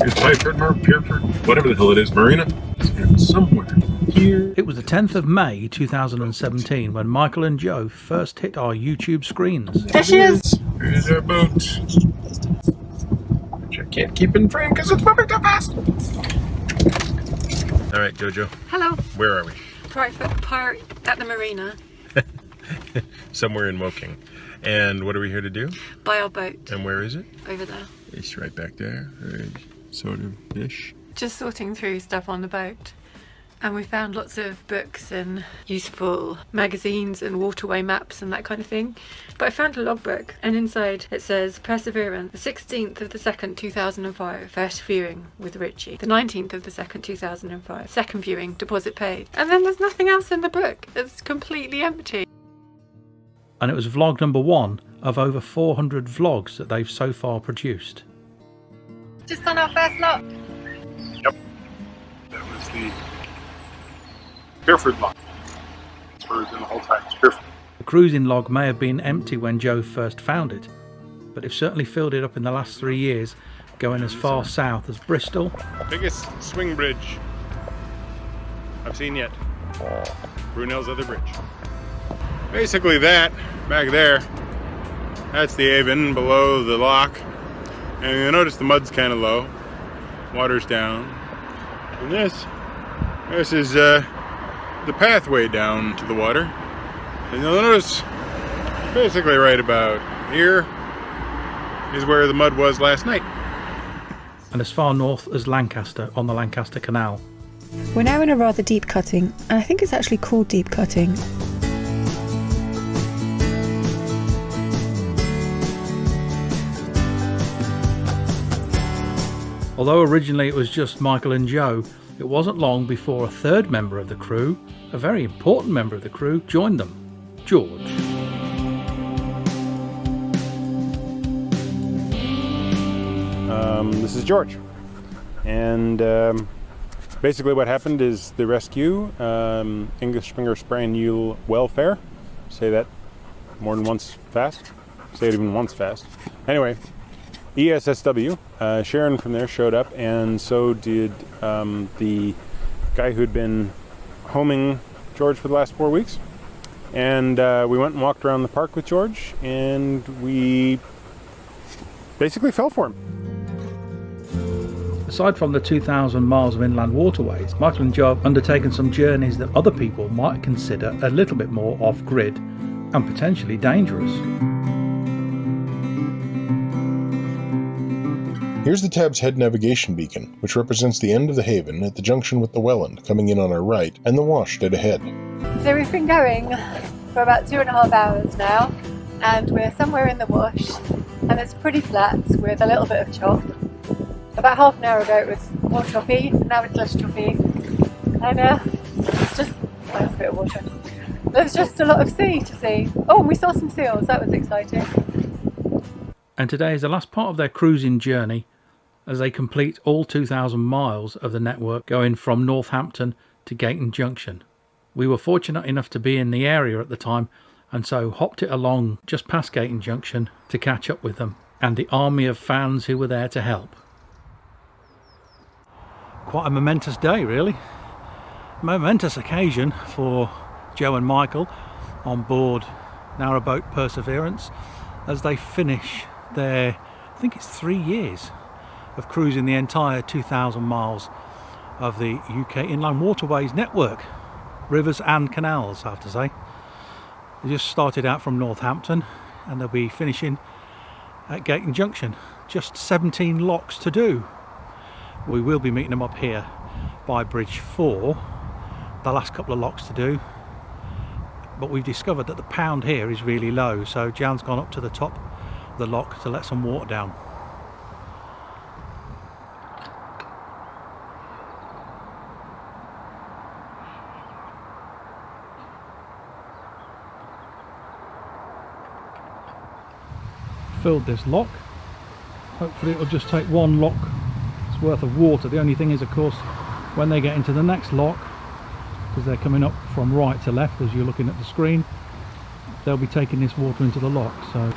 Is Byford, Pierford, whatever the hell it is, Marina, is somewhere here. It was the 10th of May 2017 when Michael and Joe first hit our YouTube screens. There she is! There's our boat. Which I can't keep in frame because it's moving too fast. Alright, Jojo. Hello. Where are we? Private part at the marina. Somewhere in Woking. And what are we here to do? Buy our boat. And where is it? Over there. It's right back there, sort of ish. Just sorting through stuff on the boat. And we found lots of books and useful magazines and waterway maps and that kind of thing. But I found a logbook, and inside it says Perseverance, the 16th of the 2nd, 2005, first viewing with Richie. The 19th of the 2nd, 2005, second viewing, deposit paid. And then there's nothing else in the book. It's completely empty. And it was vlog number 1 of over 400 vlogs that they've so far produced. Just on our first lock. Yep. That was the Pierford lock. That's where it was in the whole time. It's Pierford. The cruising log may have been empty when Joe first found it, but they've certainly filled it up in the last 3 years, going as far south as Bristol. Biggest swing bridge I've seen yet. Brunel's other bridge. Basically that, back there, that's the haven below the lock. And you'll notice the mud's kind of low. Water's down. And this is the pathway down to the water. And you'll notice basically right about here is where the mud was last night. And as far north as Lancaster on the Lancaster Canal. We're now in a rather deep cutting, and I think it's actually called deep cutting. Although originally it was just Michael and Joe, it wasn't long before a third member of the crew, a very important member of the crew, joined them, George. This is George. And basically what happened is the rescue, English Springer Spaniel welfare, say that more than once fast, say it even once fast. Anyway, ESSW, Sharon from there showed up, and so did the guy who'd been homing George for the last 4 weeks. And we went and walked around the park with George, and we basically fell for him. Aside from the 2,000 miles of inland waterways, Michael and Joe have undertaken some journeys that other people might consider a little bit more off-grid and potentially dangerous. Here's the Tab's head navigation beacon, which represents the end of the haven at the junction with the Welland coming in on our right and the wash dead ahead. So we've been going for about 2.5 hours now, and we're somewhere in the wash, and it's pretty flat with a little bit of chop. About half an hour ago it was more choppy, now it's less choppy, and it's just, there's a bit of water. There's just a lot of sea to see. Oh, and we saw some seals, that was exciting. And today is the last part of their cruising journey as they complete all 2,000 miles of the network going from Northampton to Gayton Junction. We were fortunate enough to be in the area at the time, and so hopped it along just past Gayton Junction to catch up with them and the army of fans who were there to help. Quite a momentous day, really. Momentous occasion for Joe and Michael on board Narrowboat Perseverance as they finish their, I think it's 3 years of cruising the entire 2,000 miles of the UK Inland Waterways network, rivers and canals, I have to say. They just started out from Northampton and they'll be finishing at Gayton Junction. Just 17 locks to do. We will be meeting them up here by Bridge 4, the last couple of locks to do. But we've discovered that the pound here is really low, so Jan's gone up to the top of the lock to let some water down. Filled this lock. Hopefully it'll just take one lock's worth of water. The only thing is, of course, when they get into the next lock, because they're coming up from right to left as you're looking at the screen, they'll be taking this water into the lock. So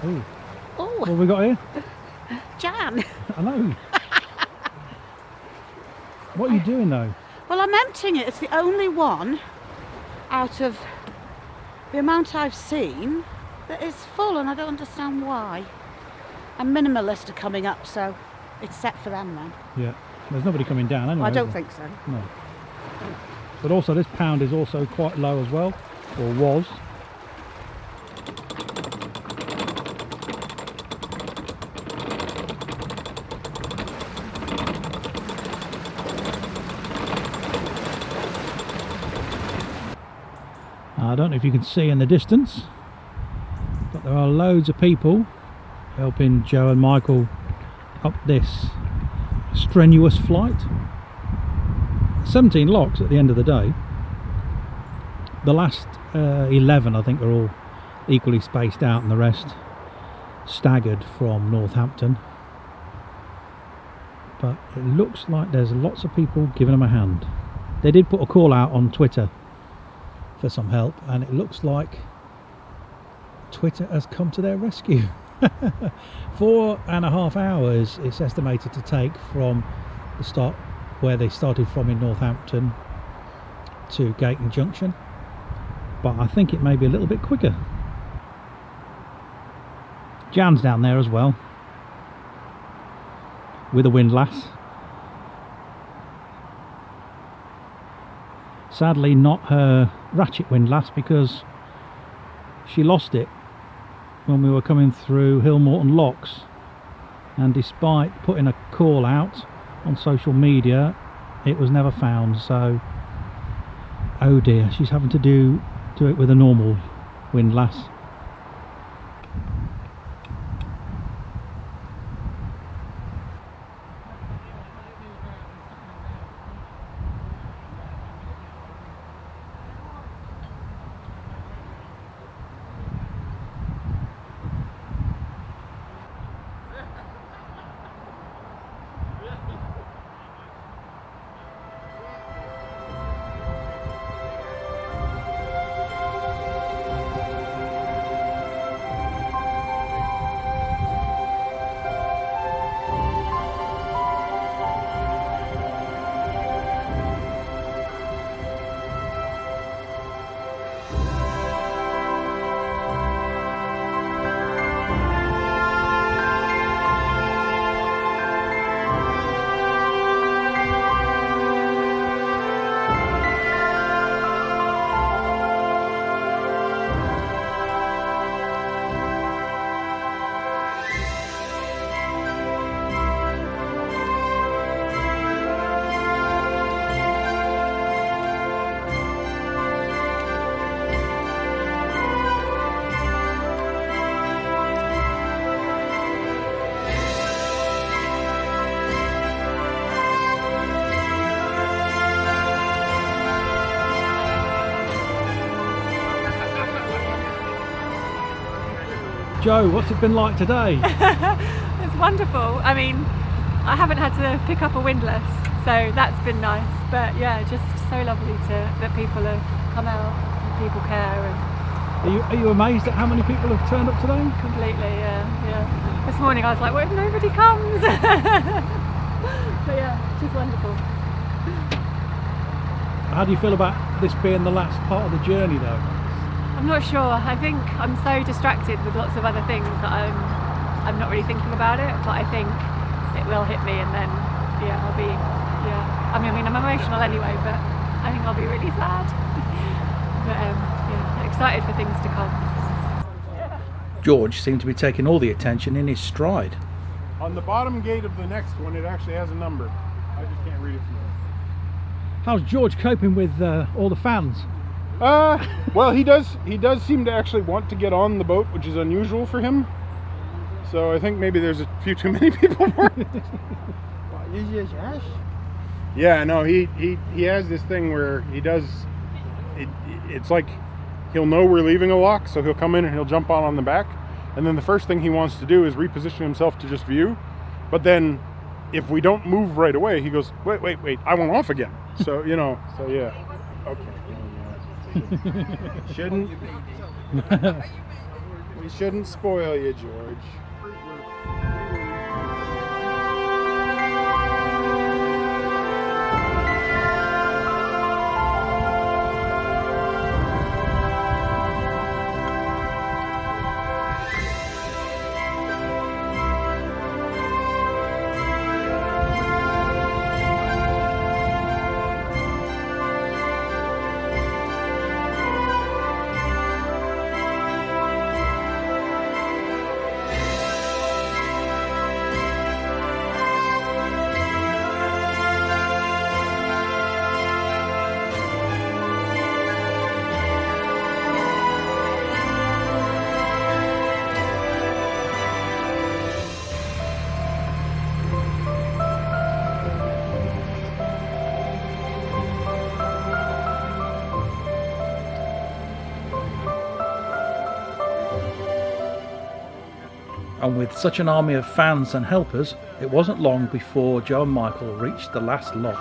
Oh, Oh, what have we got here? Jan. I know. What are you doing though? Well, I'm emptying it. It's the only one out of the amount I've seen that is full, and I don't understand why. And minimalist are coming up, so it's set for them then. Yeah. There's nobody coming down anyway. I don't is there? think so. No. But also this pound is also quite low as well, or was. I don't know if you can see in the distance, but there are loads of people helping Joe and Michael up this strenuous flight. 17 locks at the end of the day. The last 11 I think are all equally spaced out, and the rest staggered from Northampton. But it looks like there's lots of people giving them a hand. They did put a call out on Twitter for some help, and it looks like Twitter has come to their rescue. 4.5 hours it's estimated to take from the start where they started from in Northampton to Gayton Junction, but I think it may be a little bit quicker. Jan's down there as well with a windlass. Sadly not her ratchet windlass, because she lost it when we were coming through Hillmorton Locks, and despite putting a call out on social media it was never found. So oh dear, she's having to do it with a normal windlass. Joe, what's it been like today? It's wonderful. I mean, I haven't had to pick up a windlass, so that's been nice. But yeah, just so lovely that people have come out and people care. And Are you amazed at how many people have turned up today? completely, yeah. This morning I was like, what if nobody comes? But yeah, just wonderful. How do you feel about this being the last part of the journey though? I'm not sure. I think I'm so distracted with lots of other things that I'm not really thinking about it, but I think it will hit me, and then I'll be I mean I'm emotional anyway, but I think I'll be really sad. But excited for things to come. George seemed to be taking all the attention in his stride. On the bottom gate of the next one, it actually has a number. I just can't read it from here. How's George coping with all the fans? Well, he does seem to actually want to get on the boat, which is unusual for him. So I think maybe there's a few too many people for it. Yeah, no, he has this thing where he does it's like he'll know we're leaving a lock, so he'll come in and he'll jump on the back, and then the first thing he wants to do is reposition himself to just view. But then if we don't move right away, he goes, wait, I want off again. So yeah. Okay. Shouldn't. We shouldn't spoil you, George. And with such an army of fans and helpers, it wasn't long before Joe and Michael reached the last lock.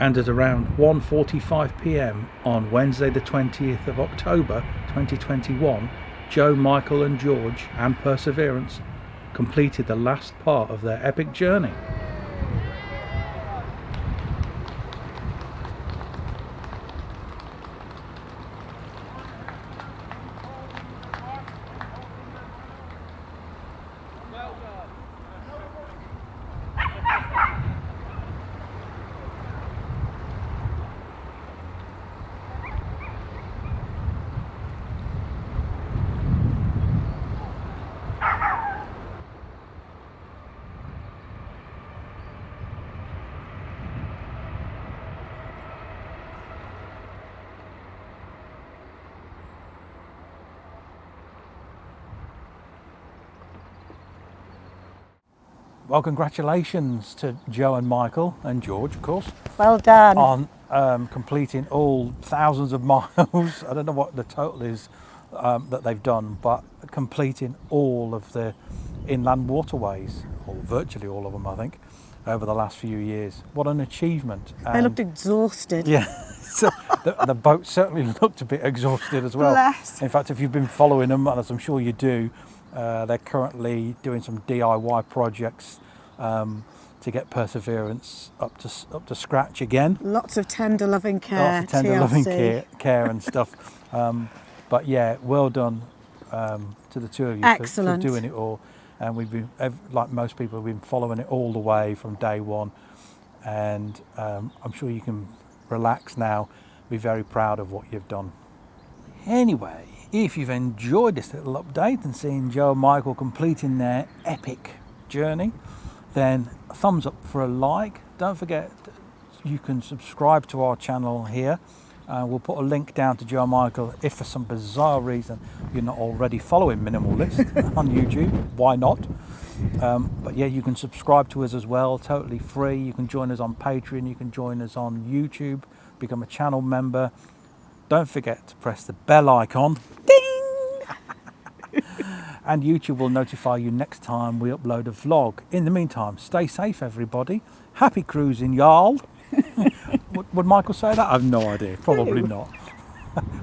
And at around 1:45 p.m. on Wednesday the 20th of October 2021, Joe, Michael and George and Perseverance completed the last part of their epic journey. Well, congratulations to Joe and Michael and George, of course, Well done. on completing all thousands of miles. I don't know what the total is that they've done, but completing all of the inland waterways, or virtually all of them, I think, over the last few years. What an achievement. They looked exhausted. Yeah, so the boat certainly looked a bit exhausted as well. Bless. In fact, if you've been following them, as I'm sure you do, they're currently doing some DIY projects to get Perseverance up to scratch again. Lots of tender loving care. Lots of tender TLC. loving care and stuff. But yeah, well done to the two of you for doing it all. And we've been, like most people, have been following it all the way from day one. And I'm sure you can relax now, be very proud of what you've done. Anyway, if you've enjoyed this little update and seeing Joe and Michael completing their epic journey, then a thumbs up for a like. Don't forget you can subscribe to our channel here. We'll put a link down to Joe and Michael if for some bizarre reason you're not already following Minimalist on YouTube. Why not? But yeah, you can subscribe to us as well, totally free. You can join us on Patreon, you can join us on YouTube, become a channel member. Don't forget to press the bell icon. Ding! And YouTube will notify you next time we upload a vlog. In the meantime, stay safe, everybody. Happy cruising, y'all. Would Michael say that? I've no idea. Probably not.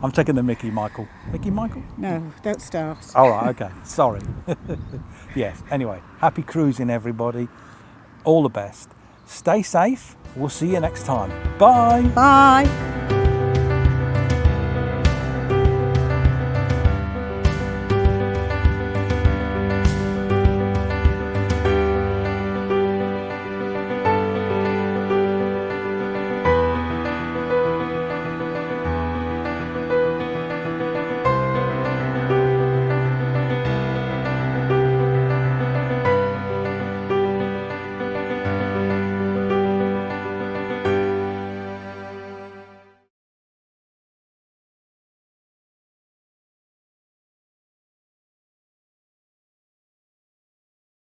I'm taking the Mickey, Michael. Mickey, Michael? No, don't start. All right, okay. Sorry. Yes, anyway. Happy cruising, everybody. All the best. Stay safe. We'll see you next time. Bye. Bye.